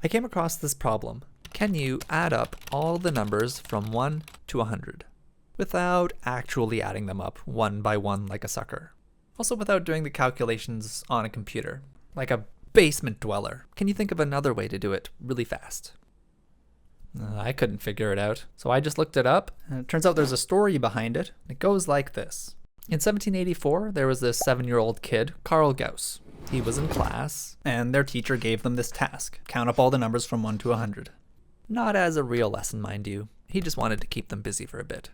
I came across this problem. Can you add up all the numbers from 1 to 100 without actually adding them up one by one like a sucker? Also without doing the calculations on a computer, like a basement dweller. Can you think of another way to do it really fast? I couldn't figure it out, so I just looked it up, and it turns out there's a story behind it. It goes like this. In 1784, there was this 7-year-old kid, Carl Gauss. He was in class, and their teacher gave them this task: count up all the numbers from 1 to 100. Not as a real lesson, mind you. He just wanted to keep them busy for a bit,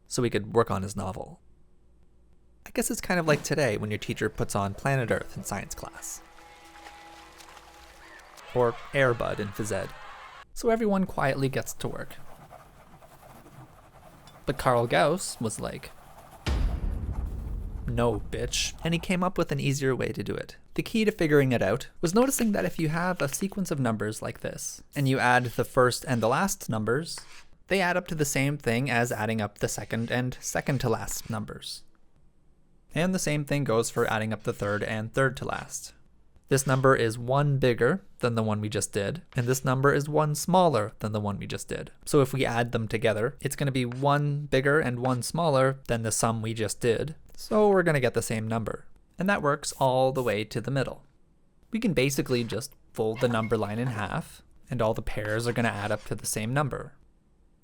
so he could work on his novel. I guess it's kind of like today when your teacher puts on Planet Earth in science class. Or Air Bud in phys ed. So everyone quietly gets to work. But Carl Gauss was like, no, bitch. And he came up with an easier way to do it. The key to figuring it out was noticing that if you have a sequence of numbers like this, and you add the first and the last numbers, they add up to the same thing as adding up the second and second to last numbers. And the same thing goes for adding up the third and third to last. This number is 1 bigger than the one we just did, and this number is 1 smaller than the one we just did. So if we add them together, it's going to be 1 bigger and 1 smaller than the sum we just did. So we're going to get the same number. And that works all the way to the middle. We can basically just fold the number line in half, and all the pairs are going to add up to the same number.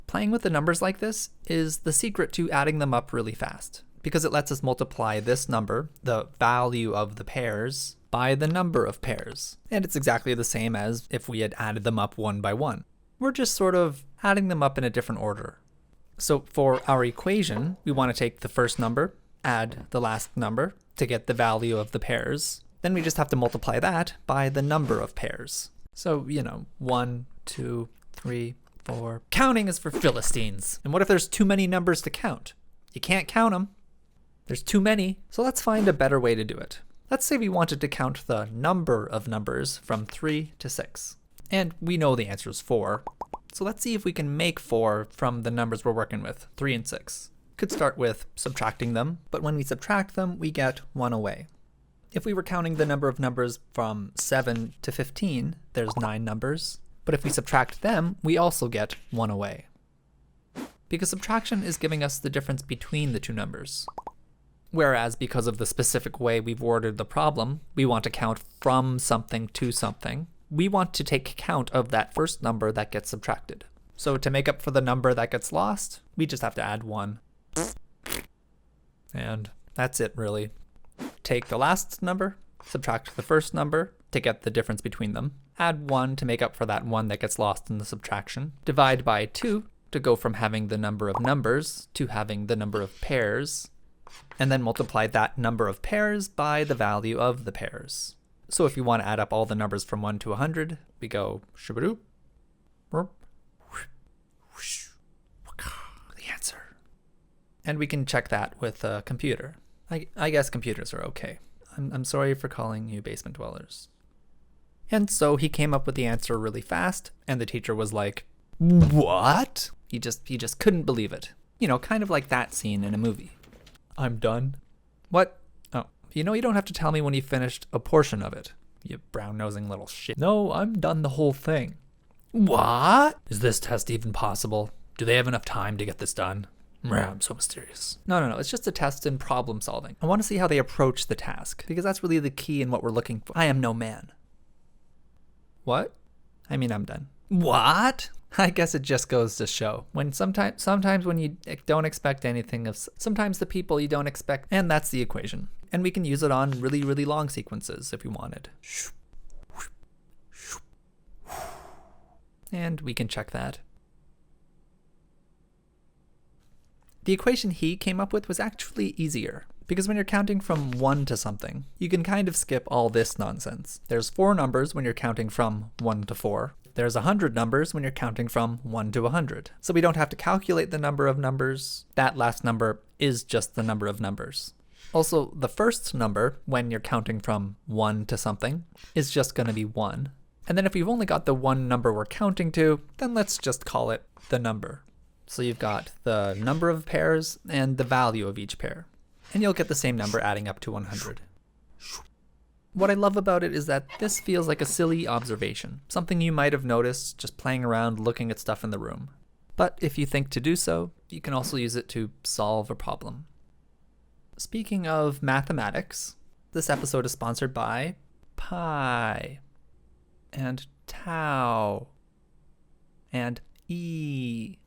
Playing with the numbers like this is the secret to adding them up really fast, because it lets us multiply this number, the value of the pairs, by the number of pairs. And it's exactly the same as if we had added them up one by one. We're just sort of adding them up in a different order. So for our equation, we want to take the first number, add the last number to get the value of the pairs. Then we just have to multiply that by the number of pairs. So, 1, 2, 3, 4. Counting is for Philistines. And what if there's too many numbers to count? You can't count them. There's too many. So let's find a better way to do it. Let's say we wanted to count the number of numbers from 3 to 6. And we know the answer is 4. So let's see if we can make 4 from the numbers we're working with, 3 and 6. Could start with subtracting them, but when we subtract them, we get 1 away. If we were counting the number of numbers from 7 to 15, there's 9 numbers. But if we subtract them, we also get 1 away. Because subtraction is giving us the difference between the two numbers. Whereas because of the specific way we've worded the problem, we want to count from something to something. We want to take count of that first number that gets subtracted. So to make up for the number that gets lost, we just have to add 1. And that's it, really. Take the last number, subtract the first number to get the difference between them, add 1 to make up for that 1 that gets lost in the subtraction, divide by 2 to go from having the number of numbers to having the number of pairs, and then multiply that number of pairs by the value of the pairs. So if you want to add up all the numbers from 1 to 100, we go shabadoop, the answer. And we can check that with a computer. I guess computers are okay. I'm sorry for calling you basement dwellers. And so he came up with the answer really fast, and the teacher was like, what? He just couldn't believe it. Kind of like that scene in a movie. I'm done. What? Oh, you don't have to tell me when you finished a portion of it, you brown-nosing little shit. No, I'm done the whole thing. What? Is this test even possible? Do they have enough time to get this done? I'm so mysterious. No, it's just a test in problem solving. I want to see how they approach the task, because that's really the key in what we're looking for. I am no man. What? I'm done. What? I guess it just goes to show. Sometimes when you don't expect anything sometimes the people you don't expect, and that's the equation. And we can use it on really, really long sequences if we wanted. And we can check that. The equation he came up with was actually easier, because when you're counting from 1 to something, you can kind of skip all this nonsense. There's 4 numbers when you're counting from 1 to 4. There's 100 numbers when you're counting from 1 to 100. So we don't have to calculate the number of numbers. That last number is just the number of numbers. Also, the first number, when you're counting from 1 to something, is just going to be 1. And then if we've only got the one number we're counting to, then let's just call it the number. So you've got the number of pairs and the value of each pair. And you'll get the same number adding up to 100. What I love about it is that this feels like a silly observation, something you might have noticed just playing around looking at stuff in the room. But if you think to do so, you can also use it to solve a problem. Speaking of mathematics, this episode is sponsored by pi, and tau, and e,